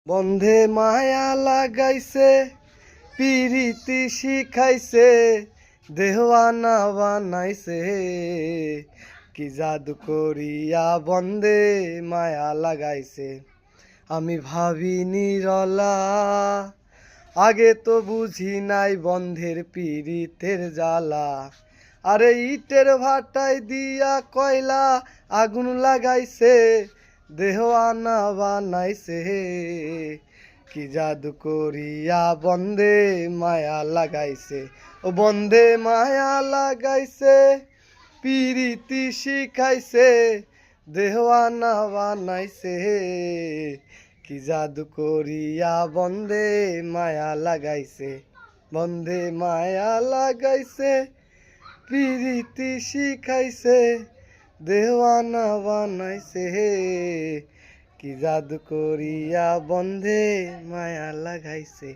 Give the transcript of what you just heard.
বন্ধে মায়া লাগাইছে, পিরিতি শিখাইছে, দেওয়ানা বানাইছে। কি জাদু করিয়া বন্ধে মায়া লাগাইছে। আমি ভাবি নিরলা, আগে তো বুঝি নাই বন্ধের পিরিতের জ্বালা। আরে ইটের ভাটায় দিয়া কয়লা আগুন লাগাইছে, দেওয়ানা বানাইছে। কি জাদু করিয়া বন্ধে মায়া লাগাইছে, ও বন্ধে মায়া লাগাইছে, পিরিতি শিখাইছে, দেওয়ানা বানাইছে। কি জাদু করিয়া বন্ধে মায়া লাগাইছে, বন্ধে মায়া লাগাইছে, পিরিতি শিখাইছে, দেওয়ানা বানাইছে। কি জাদু করিয়া বন্ধে মায়া লাগাইছে।